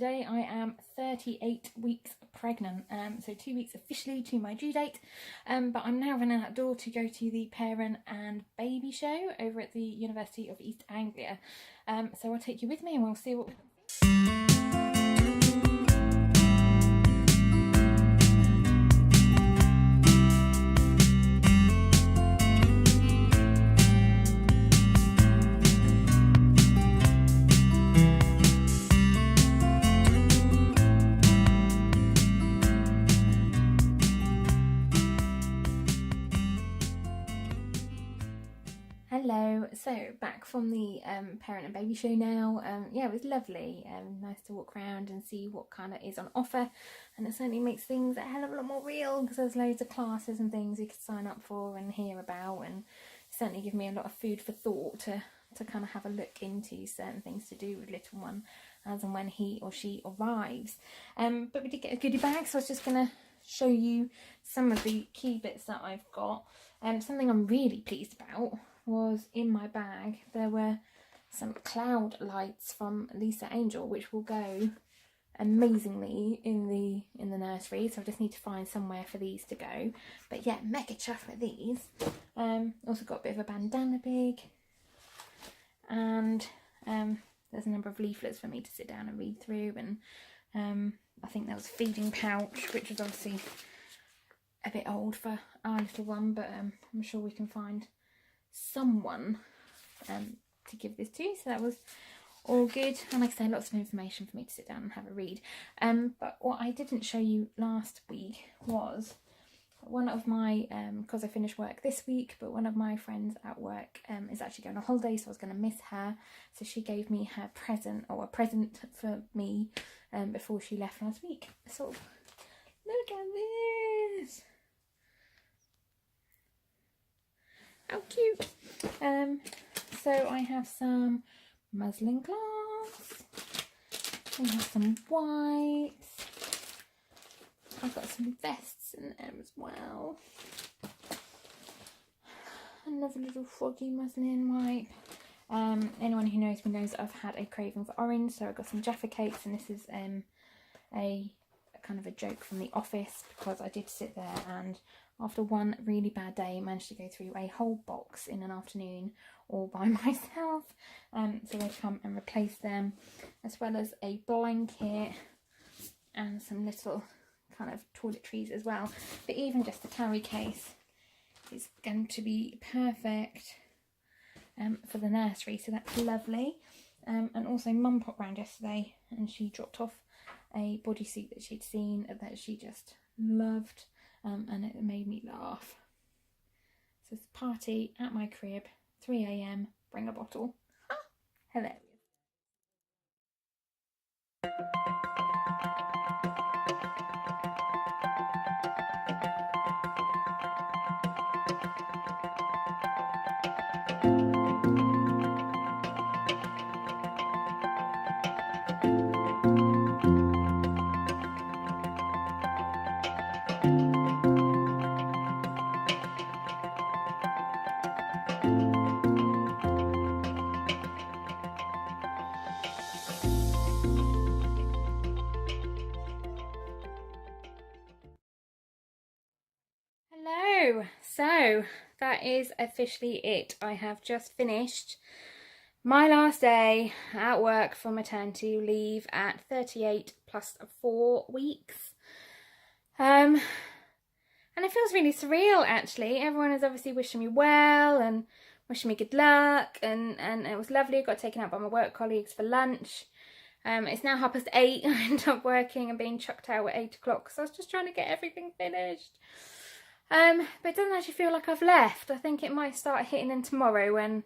today I am 38 weeks pregnant, so 2 weeks officially to my due date, but I'm now running out the door to go to the parent and baby show over at the University of East Anglia, so I'll take you with me and we'll see what Hello, so back from the parent and baby show now. Yeah, it was lovely, nice to walk around and see what kind of is on offer, and it certainly makes things a hell of a lot more real because there's loads of classes and things you could sign up for and hear about, and certainly give me a lot of food for thought to kind of have a look into certain things to do with little one as and when he or she arrives. But we did get a goodie bag, so I was just going to show you some of the key bits that I've got. Something I'm really pleased about was in my bag there were some cloud lights from Lisa Angel, which will go amazingly in the nursery, so I just need to find somewhere for these to go. But yeah, mega chuffed with these. Also got a bit of a bandana bag, and there's a number of leaflets for me to sit down and read through, and I think there was a feeding pouch, which was obviously a bit old for our little one, but I'm sure we can find someone to give this to, so that was all good. And like I say, lots of information for me to sit down and have a read. But what I didn't show you last week was one of my, because I finished work this week, but one of my friends at work is actually going on holiday, so I was going to miss her, so she gave me her present, or a present for me, before she left last week. So look at this. How cute. So I have some muslin cloths, I have some whites, I've got some vests in there as well, another little froggy muslin wipe. Anyone who knows me knows I've had a craving for orange, so I got some Jaffa cakes, and this is a kind of a joke from the office, because I did sit there and after one really bad day managed to go through a whole box in an afternoon all by myself, so they've come and replaced them, as well as a blanket and some little kind of toiletries as well. But even just the carry case is going to be perfect for the nursery, so that's lovely. And also Mum popped round yesterday and she dropped off a bodysuit that she'd seen that she just loved, and it made me laugh. So it's a party at my crib, 3 AM, bring a bottle. Ha! Hilarious. Hello, so that is officially it. I have just finished my last day at work for maternity leave at 38 plus 4 weeks. And it feels really surreal actually. Everyone is obviously wishing me well and wishing me good luck, and it was lovely. I got taken out by my work colleagues for lunch. It's now 8:30. I ended up working and being chucked out at 8 o'clock, so I was just trying to get everything finished. But it doesn't actually feel like I've left. I think it might start hitting in tomorrow when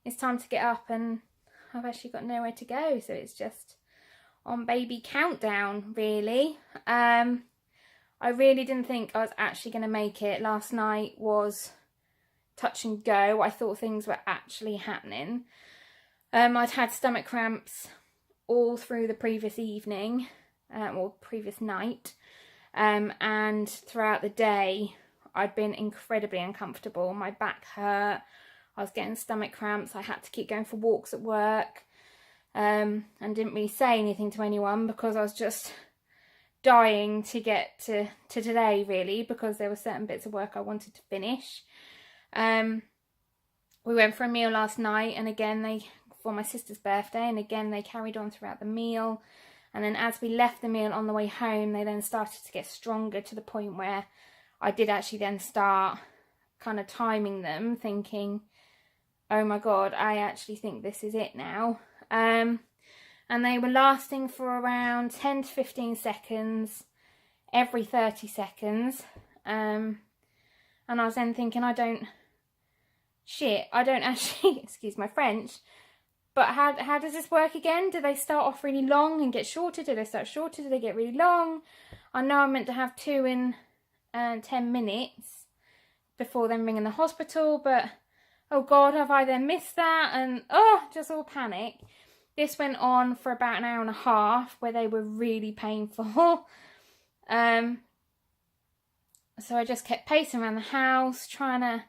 it's time to get up and I've actually got nowhere to go, so it's just on baby countdown really. I really didn't think I was actually going to make it. Last night was touch and go. I thought things were actually happening. I'd had stomach cramps all through the previous evening, or previous night, and throughout the day I'd been incredibly uncomfortable. My back hurt, I was getting stomach cramps, I had to keep going for walks at work. and didn't really say anything to anyone because I was just dying to get to today, really, because there were certain bits of work I wanted to finish. We went for a meal last night, and again, for my sister's birthday, and again they carried on throughout the meal. And then as we left the meal on the way home, they then started to get stronger to the point where I did actually then start kind of timing them, thinking, oh my God, I actually think this is it now. And they were lasting for around 10 to 15 seconds every 30 seconds. And I was then thinking, I don't actually, excuse my French, but how does this work again? Do they start off really long and get shorter? Do they start shorter? Do they get really long? I know I'm meant to have 2 in 10 minutes before then ringing the hospital, but oh God, have I then missed that? And just all panic. This went on for about an hour and a half where they were really painful. So I just kept pacing around the house, trying to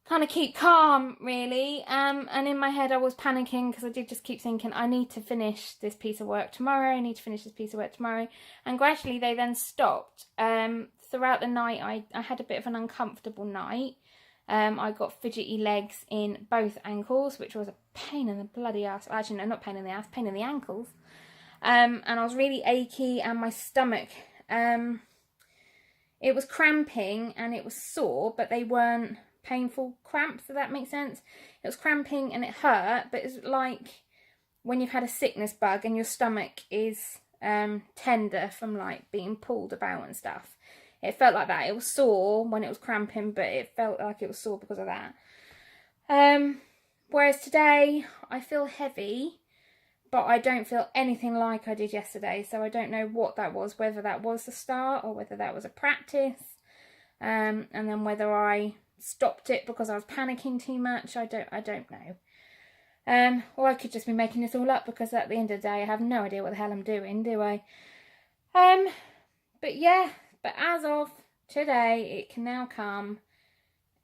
kind of keep calm, really. And in my head I was panicking because I did just keep thinking, I need to finish this piece of work tomorrow. I need to finish this piece of work tomorrow. And gradually they then stopped. Throughout the night, I had a bit of an uncomfortable night. I got fidgety legs in both ankles, which was a pain in the bloody ass. Actually, no, not pain in the ass, pain in the ankles. And I was really achy, and my stomach, it was cramping and it was sore, but they weren't painful cramps, if that makes sense. It was cramping and it hurt, but it's like when you've had a sickness bug and your stomach is tender from like being pulled about and stuff. It felt like that. It was sore when it was cramping, but it felt like it was sore because of that. Whereas today I feel heavy, but I don't feel anything like I did yesterday. So I don't know what that was, whether that was the start or whether that was a practice. And then whether I stopped it because I was panicking too much. I don't know. Or I could just be making this all up, because at the end of the day I have no idea what the hell I'm doing, do I? But yeah, but as of today it can now come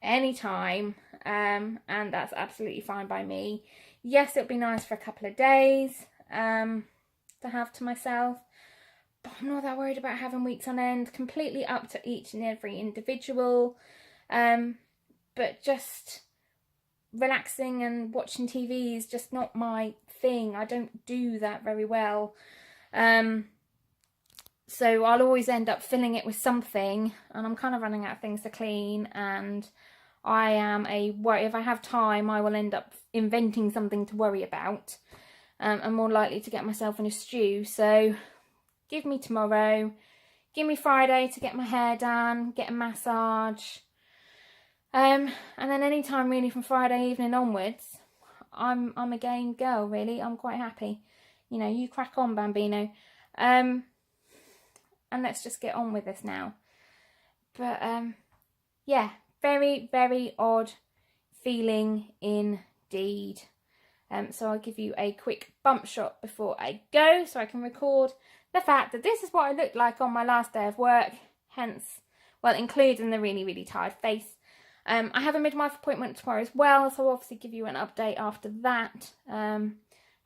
anytime, and that's absolutely fine by me. Yes, it'll be nice for a couple of days to have to myself, but I'm not that worried about having weeks on end. Completely up to each and every individual. But just relaxing and watching TV is just not my thing. I don't do that very well. So I'll always end up filling it with something, and I'm kind of running out of things to clean, and I am if I have time, I will end up inventing something to worry about. I'm more likely to get myself in a stew. So give me tomorrow, give me Friday to get my hair done, get a massage. And then any time really from Friday evening onwards, I'm a game girl, really. I'm quite happy. You know, you crack on, Bambino. And let's just get on with this now. But yeah, very, very odd feeling indeed. So I'll give you a quick bump shot before I go, so I can record the fact that this is what I looked like on my last day of work. Hence, well, including the really, really tired face. I have a midwife appointment tomorrow as well, so I'll obviously give you an update after that.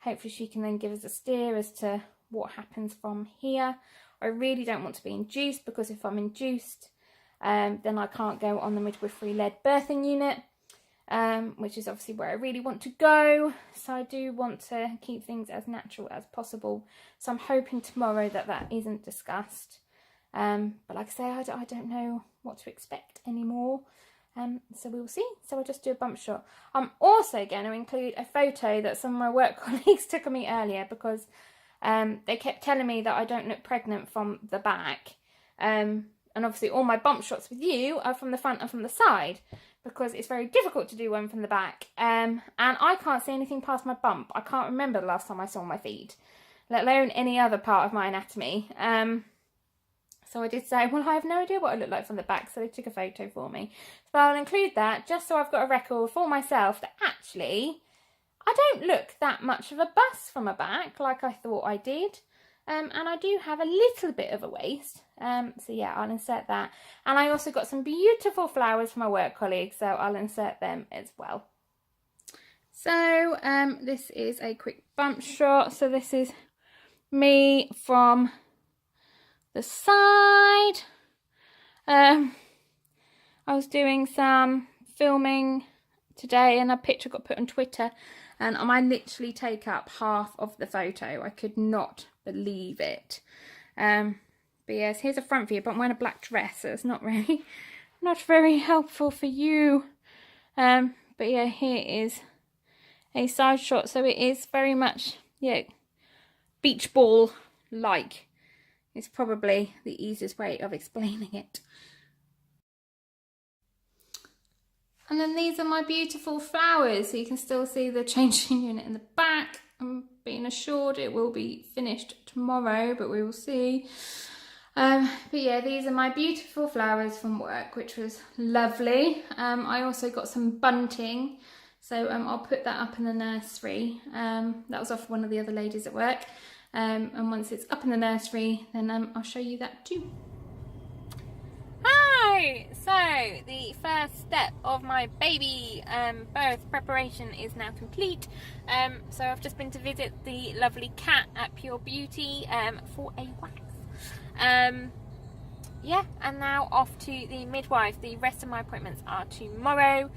Hopefully she can then give us a steer as to what happens from here. I really don't want to be induced, because if I'm induced, then I can't go on the midwifery-led birthing unit, which is obviously where I really want to go. So I do want to keep things as natural as possible. So I'm hoping tomorrow that isn't discussed. But like I say, I don't know what to expect anymore. So we will see. So I'll just do a bump shot. I'm also going to include a photo that some of my work colleagues took of me earlier, because they kept telling me that I don't look pregnant from the back. And obviously all my bump shots with you are from the front and from the side, because it's very difficult to do one from the back. And I can't see anything past my bump. I can't remember the last time I saw my feet, let alone any other part of my anatomy. So I did say, well, I have no idea what I look like from the back, so they took a photo for me. So I'll include that just so I've got a record for myself that actually I don't look that much of a bust from a back like I thought I did. And I do have a little bit of a waist. So yeah, I'll insert that. And I also got some beautiful flowers from my work colleagues, so I'll insert them as well. So this is a quick bump shot. So this is me from the side. I was doing some filming today and a picture got put on Twitter, and I literally take up half of the photo. I could not believe it. But yes, here's a front view, but I'm wearing a black dress, so it's not very helpful for you. But yeah, here is a side shot, so it is very much, yeah, beach ball like. It's probably the easiest way of explaining it. And then these are my beautiful flowers, so you can still see the changing unit in the back. I'm being assured it will be finished tomorrow, but we will see. But yeah, these are my beautiful flowers from work, which was lovely. I also got some bunting, so I'll put that up in the nursery. That was off one of the other ladies at work. And once it's up in the nursery, then I'll show you that too. Hi! So the first step of my baby birth preparation is now complete. So I've just been to visit the lovely cat at Pure Beauty for a wax. Yeah, and now off to the midwife. The rest of my appointments are tomorrow.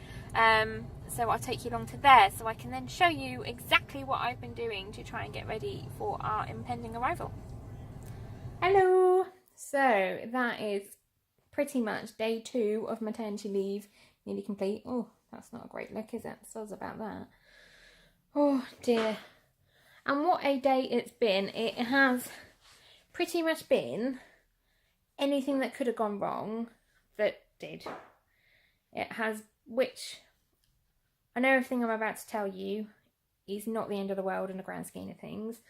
So I'll take you along to there so I can then show you exactly what I've been doing to try and get ready for our impending arrival. Hello! So that is pretty much day 2 of maternity leave, nearly complete. Oh, that's not a great look, is it? Soz about that. Oh dear. And what a day it's been. It has pretty much been anything that could have gone wrong that did. It has, which I know everything I'm about to tell you is not the end of the world in the grand scheme of things.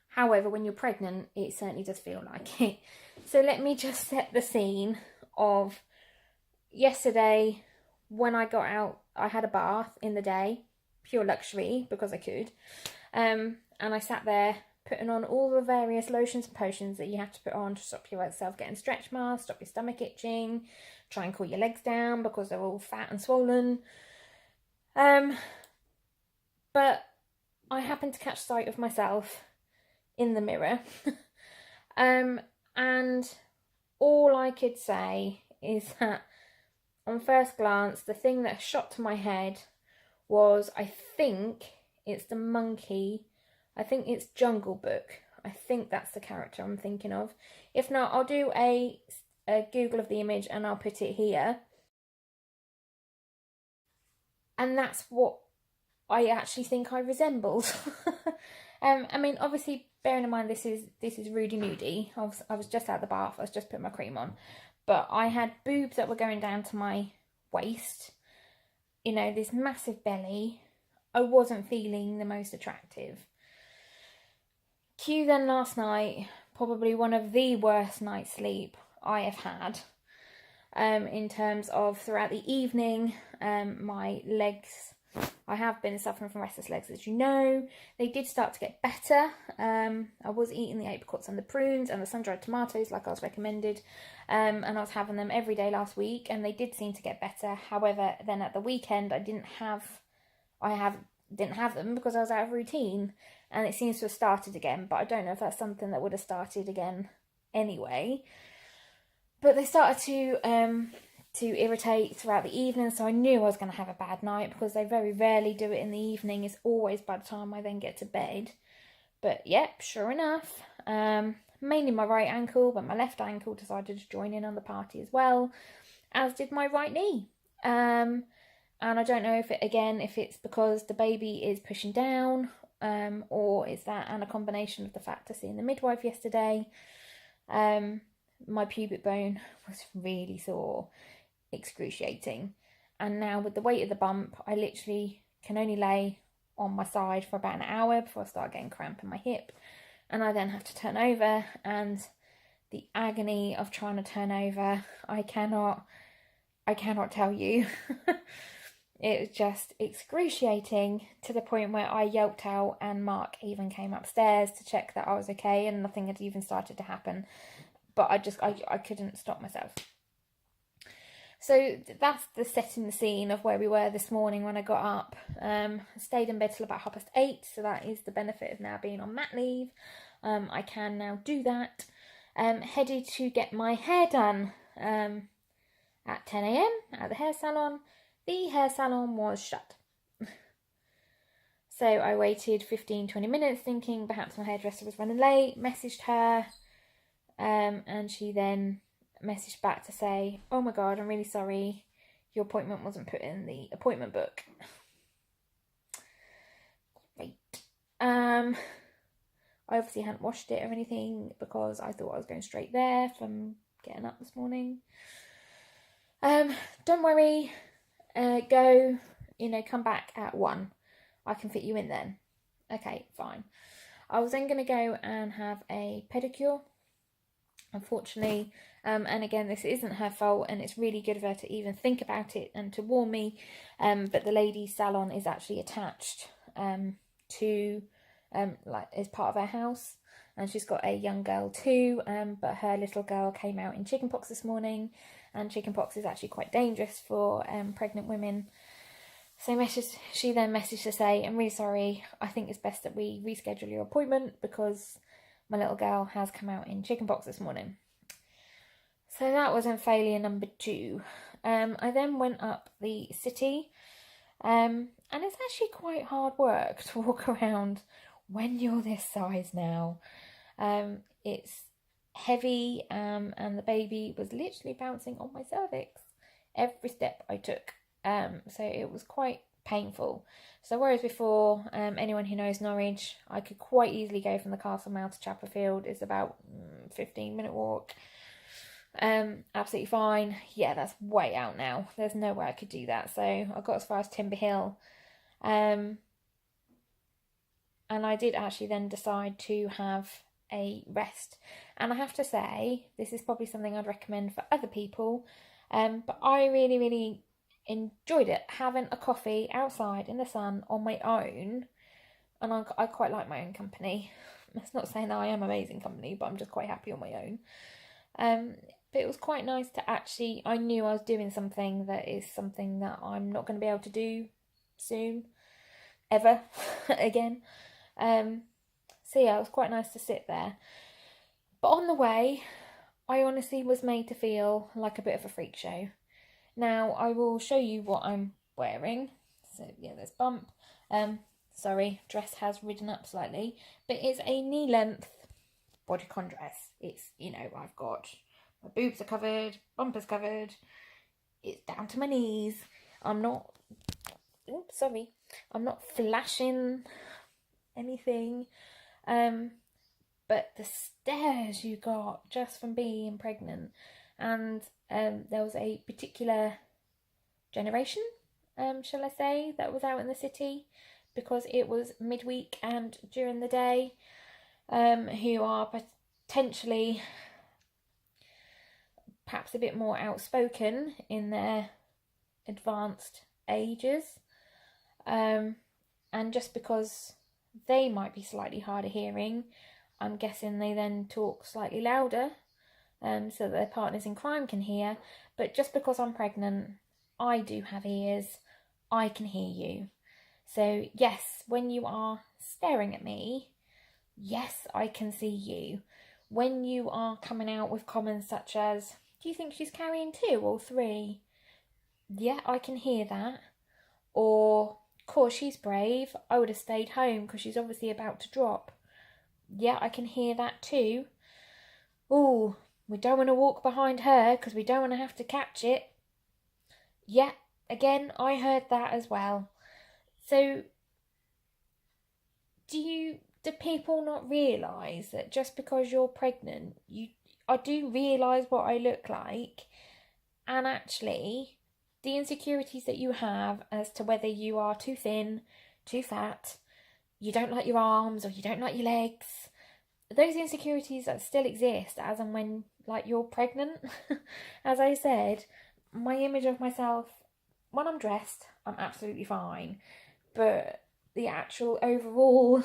However, when you're pregnant, it certainly does feel like it. So let me just set the scene of yesterday. When I got out, I had a bath in the day, pure luxury because I could. And I sat there putting on all the various lotions and potions that you have to put on to stop yourself getting stretch marks, stop your stomach itching, try and cool your legs down because they're all fat and swollen. But I happened to catch sight of myself in the mirror. And all I could say is that on first glance, the thing that shot to my head was, I think it's the monkey. I think it's Jungle Book. I think that's the character I'm thinking of. If not, I'll do a Google of the image and I'll put it here. And that's what I actually think I resembled. I mean, obviously, bearing in mind this is Rudy Moody. I was just out of the bath. I was just putting my cream on, but I had boobs that were going down to my waist. You know, this massive belly. I wasn't feeling the most attractive. Cue then last night, probably one of the worst night's sleep I have had. In terms of throughout the evening, my legs, I have been suffering from restless legs, as you know. They did start to get better. I was eating the apricots and the prunes and the sun-dried tomatoes like I was recommended, and I was having them every day last week, and they did seem to get better. However, then at the weekend I didn't have them because I was out of routine, and it seems to have started again, but I don't know if that's something that would have started again anyway. But they started to irritate throughout the evening, so I knew I was going to have a bad night because they very rarely do it in the evening. It's always by the time I then get to bed. But yep, sure enough, mainly my right ankle, but my left ankle decided to join in on the party as well, as did my right knee. And I don't know if it's because the baby is pushing down, or is that and a combination of the fact of seeing the midwife yesterday. My pubic bone was really sore, excruciating, and now with the weight of the bump, I literally can only lay on my side for about an hour before I start getting cramp in my hip, and I then have to turn over, and the agony of trying to turn over, I cannot tell you. It was just excruciating to the point where I yelped out, and Mark even came upstairs to check that I was okay, and nothing had even started to happen. But I couldn't stop myself. So that's the setting the scene of where we were this morning when I got up. Stayed in bed till about 8:30, so that is the benefit of now being on mat leave. I can now do that. Headed to get my hair done at 10 a.m. at the hair salon. The hair salon was shut. So I waited 15-20 minutes thinking perhaps my hairdresser was running late, messaged her, and she then messaged back to say, oh my god, I'm really sorry, your appointment wasn't put in the appointment book. Great. I obviously hadn't washed it or anything because I thought I was going straight there from getting up this morning. Don't worry, go, come back at 1. I can fit you in then. Okay, fine. I was then going to go and have a pedicure. Unfortunately, and again, this isn't her fault, and it's really good of her to even think about it and to warn me, but the ladies' salon is actually attached to, as part of her house, and she's got a young girl too, but her little girl came out in chickenpox this morning, and chickenpox is actually quite dangerous for pregnant women. So she then messaged to say, I'm really sorry, I think it's best that we reschedule your appointment because my little girl has come out in chickenpox this morning. So that was in failure number 2. I then went up the city, and it's actually quite hard work to walk around when you're this size now. It's heavy, and the baby was literally bouncing on my cervix every step I took. So it was quite painful. So whereas before, anyone who knows Norwich, I could quite easily go from the Castle Mall to Chapelfield. It's about 15-minute walk. Absolutely fine. Yeah, that's way out now. There's no way I could do that. So I got as far as Timber Hill. And I did actually then decide to have a rest. And I have to say, this is probably something I'd recommend for other people. But I really, really enjoyed it, having a coffee outside in the sun on my own, and I quite like my own company. That's not saying that I am amazing company, but I'm just quite happy on my own. But it was quite nice to actually, I knew I was doing something that is something that I'm not going to be able to do soon, ever, again. So yeah, it was quite nice to sit there. But on the way, I honestly was made to feel like a bit of a freak show. Now, I will show you what I'm wearing. So, yeah, there's bump. Sorry, dress has ridden up slightly. But it's a knee-length bodycon dress. It's, I've got, my boobs are covered, bumper's covered. It's down to my knees. I'm not flashing anything. But the stares you got just from being pregnant. And there was a particular generation, shall I say, that was out in the city because it was midweek and during the day, who are potentially perhaps a bit more outspoken in their advanced ages. And just because they might be slightly harder hearing, I'm guessing they then talk slightly louder. So that their partners in crime can hear. But just because I'm pregnant, I do have ears. I can hear you. So yes, when you are staring at me, yes, I can see you. When you are coming out with comments such as, do you think she's carrying 2 or 3? Yeah, I can hear that. Or, of course, she's brave. I would have stayed home because she's obviously about to drop. Yeah, I can hear that too. Ooh, we don't want to walk behind her because we don't want to have to catch it. Yeah, again, I heard that as well. So, do people not realise that just because you're pregnant, I do realise what I look like, and actually, the insecurities that you have as to whether you are too thin, too fat, you don't like your arms or you don't like your legs, those insecurities that still exist as and when you're pregnant. As I said, my image of myself when I'm dressed, I'm absolutely fine, but the actual overall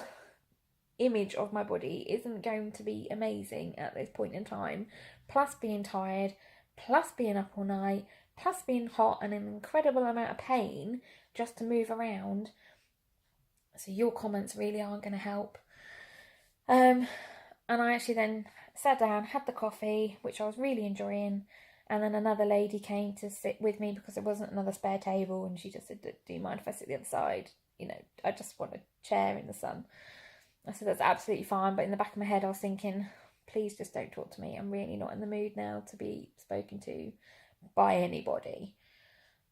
image of my body isn't going to be amazing at this point in time, plus being tired, plus being up all night, plus being hot and an incredible amount of pain just to move around. So your comments really aren't going to help. And I actually then sat down, had the coffee, which I was really enjoying, and then another lady came to sit with me because there wasn't another spare table, and she just said, do you mind if I sit the other side? You know, I just want a chair in the sun. I said, that's absolutely fine, but in the back of my head I was thinking, please just don't talk to me. I'm really not in the mood now to be spoken to by anybody.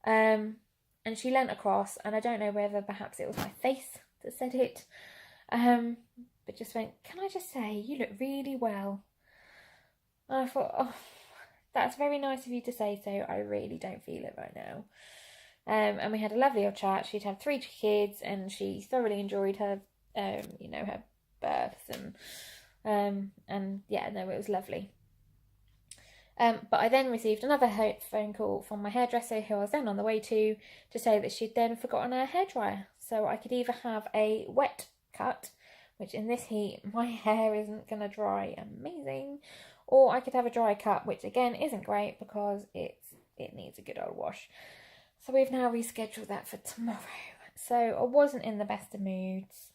And she leant across, and I don't know whether perhaps it was my face that said it, but just went, can I just say, you look really well. And I thought, oh, that's very nice of you to say so. I really don't feel it right now. And we had a lovely old chat. She'd had 3 kids, and she thoroughly enjoyed her, her births, and yeah, no, it was lovely. But I then received another phone call from my hairdresser, who I was then on the way to say that she'd then forgotten her hairdryer. So I could either have a wet cut, which in this heat, my hair isn't going to dry amazing, or I could have a dry cut, which again isn't great because it needs a good old wash. So we've now rescheduled that for tomorrow. So I wasn't in the best of moods.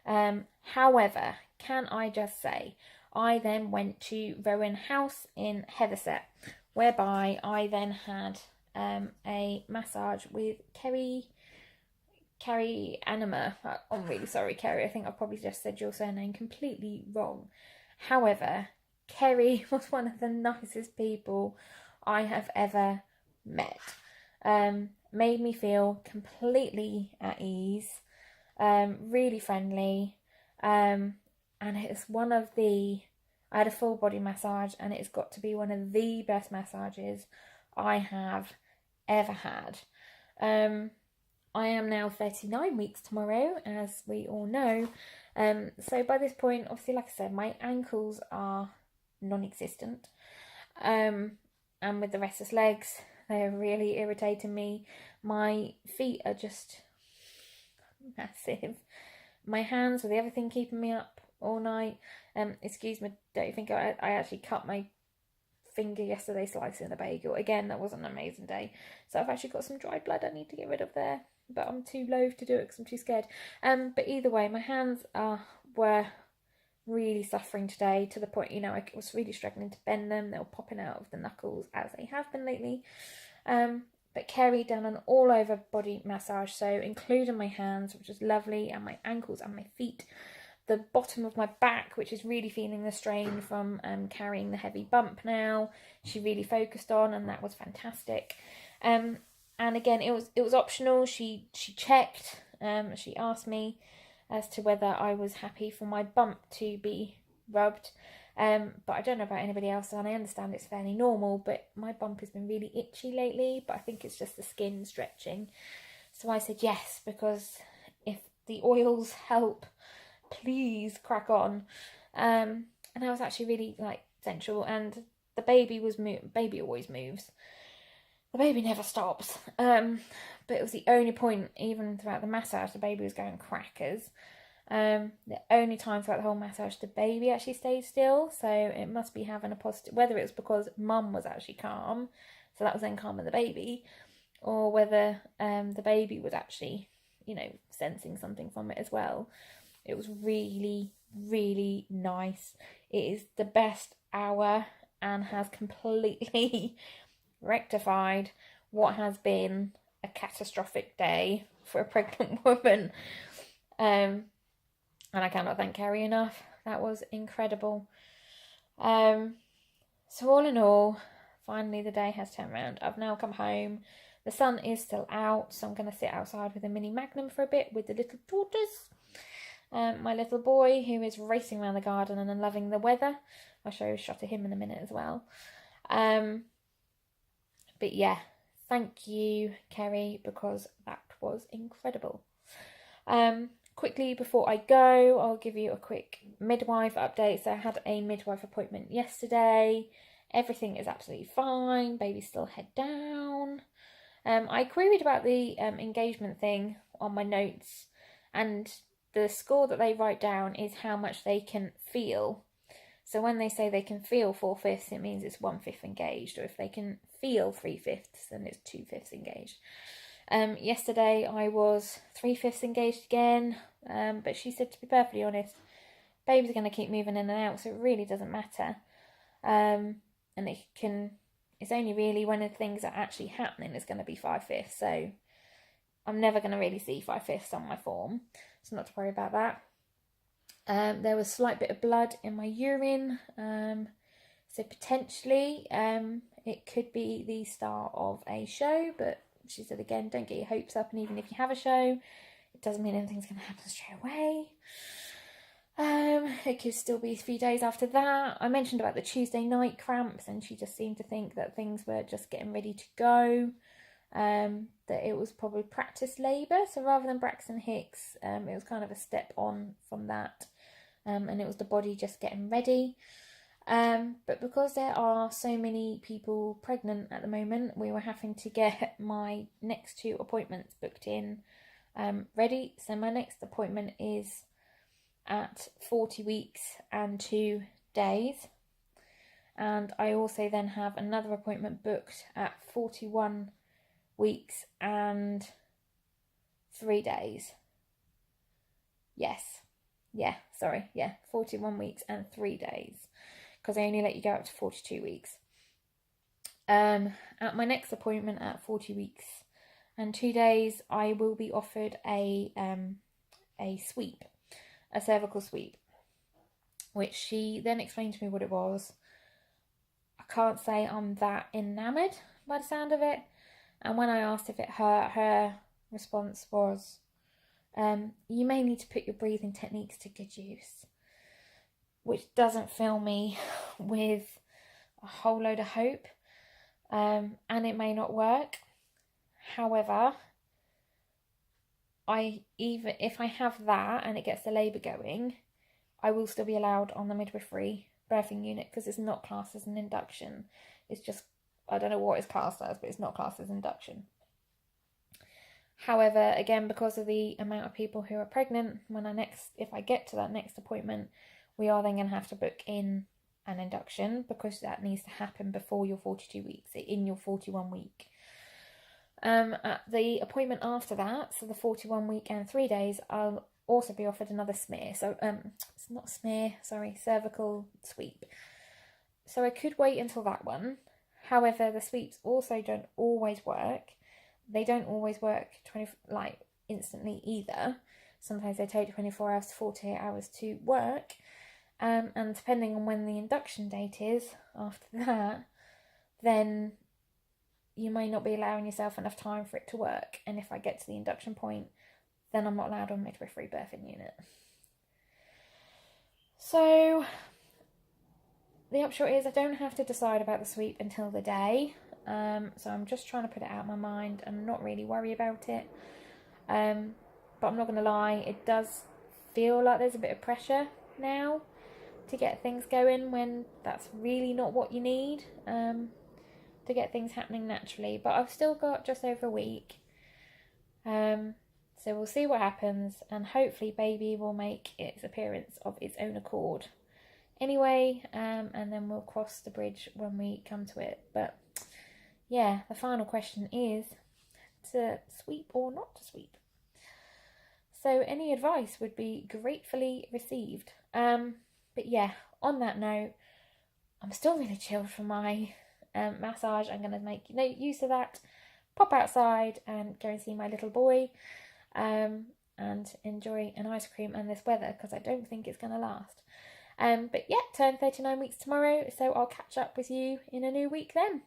However, can I just say, I then went to Rowan House in Heatherset, whereby I then had a massage with Kerri Anema. I'm really sorry, Kerri. I think I probably just said your surname completely wrong. However, Kerri was one of the nicest people I have ever met. Made me feel completely at ease, really friendly, and it's one of I had a full body massage, and it's got to be one of the best massages I have ever had. I am now 39 weeks tomorrow, as we all know. So by this point, obviously, like I said, my ankles are non-existent. And with the restless legs, they're really irritating me. My feet are just massive. My hands were the other thing keeping me up all night. Excuse me, don't you think I actually cut my finger yesterday slicing a bagel. Again, that wasn't an amazing day. So I've actually got some dried blood I need to get rid of there, but I'm too loath to do it because I'm too scared. But either way, my hands were really suffering today, to the point, I was really struggling to bend them. They were popping out of the knuckles, as they have been lately. But Kerri done an all over body massage, so including my hands, which was lovely, and my ankles and my feet. The bottom of my back, which is really feeling the strain from carrying the heavy bump now, she really focused on, and that was fantastic. And again, it was optional. She checked. She asked me as to whether I was happy for my bump to be rubbed. But I don't know about anybody else, and I understand it's fairly normal, but my bump has been really itchy lately, but I think it's just the skin stretching. So I said yes, because if the oils help, please crack on. And I was actually really sensual, and the baby baby always moves. The baby never stops. But it was the only point, even throughout the massage, the baby was going crackers. The only time throughout the whole massage the baby actually stayed still, so it must be having a positive, whether it was because mum was actually calm, so that was then calming the baby, or whether the baby was actually, sensing something from it as well. It was really, really nice. It is the best hour and has completely rectified what has been a catastrophic day for a pregnant woman. And I cannot thank Kerri enough. That was incredible. So all in all, finally the day has turned around. I've now come home. The sun is still out, so I'm going to sit outside with a mini Magnum for a bit with the little daughters. My little boy, who is racing around the garden and loving the weather. I'll show you a shot of him in a minute as well. But yeah, thank you, Kerri, because that was incredible. Quickly before I go, I'll give you a quick midwife update. So I had a midwife appointment yesterday. Everything is absolutely fine. Baby's still head down. I queried about the engagement thing on my notes, and the score that they write down is how much they can feel. So when they say they can feel 4/5, it means it's 1/5 engaged, or if they can feel 3/5, then it's 2/5 engaged. Yesterday I was 3/5 engaged again, but she said, to be perfectly honest, baby's going to keep moving in and out, so it really doesn't matter. And it's only really when the things are actually happening is going to be 5/5, so I'm never going to really see 5/5 on my form, so not to worry about that. There was a slight bit of blood in my urine, so potentially it could be the start of a show, but she said again, don't get your hopes up, and even if you have a show, it doesn't mean anything's going to happen straight away. It could still be a few days after that. I mentioned about the Tuesday night cramps, and she just seemed to think that things were just getting ready to go, that it was probably practice labour, so rather than Braxton Hicks, it was kind of a step on from that, and it was the body just getting ready. But because there are so many people pregnant at the moment, we were having to get my next 2 appointments booked in ready. So my next appointment is at 40 weeks and 2 days, and I also then have another appointment booked at 41 weeks and 3 days. 41 weeks and 3 days, because I only let you go up to 42 weeks. At my next appointment at 40 weeks and 2 days, I will be offered a sweep, a cervical sweep, which she then explained to me what it was. I can't say I'm that enamoured by the sound of it, and when I asked if it hurt, her response was, you may need to put your breathing techniques to good use, which doesn't fill me with a whole load of hope, and it may not work. However, even if I have that and it gets the labour going, I will still be allowed on the midwifery birthing unit, because it's not classed as an induction. It's just, I don't know what it's classed as, but it's not classed as induction. However, again, because of the amount of people who are pregnant, if I get to that next appointment, we are then going to have to book in an induction, because that needs to happen before your 42 weeks, in your 41 week. At the appointment after that, so the 41 week and 3 days, I'll also be offered another smear. So it's not smear, sorry, cervical sweep. So I could wait until that one. However, the sweeps also don't always work. They don't always work instantly either. Sometimes they take 24 hours to 48 hours to work. And depending on when the induction date is after that, then you may not be allowing yourself enough time for it to work. And if I get to the induction point, then I'm not allowed on midwifery birthing unit. So the upshot is I don't have to decide about the sweep until the day. So I'm just trying to put it out of my mind and not really worry about it. But I'm not going to lie, it does feel like there's a bit of pressure now to get things going, when that's really not what you need, to get things happening naturally. But I've still got just over a week, so we'll see what happens, and hopefully baby will make its appearance of its own accord anyway, and then we'll cross the bridge when we come to it. But yeah, the final question is to sweep or not to sweep. So any advice would be gratefully received. But yeah, on that note, I'm still really chilled from my massage. I'm going to make use of that, pop outside and go and see my little boy, and enjoy an ice cream and this weather, because I don't think it's going to last. But yeah, turn 39 weeks tomorrow, so I'll catch up with you in a new week then.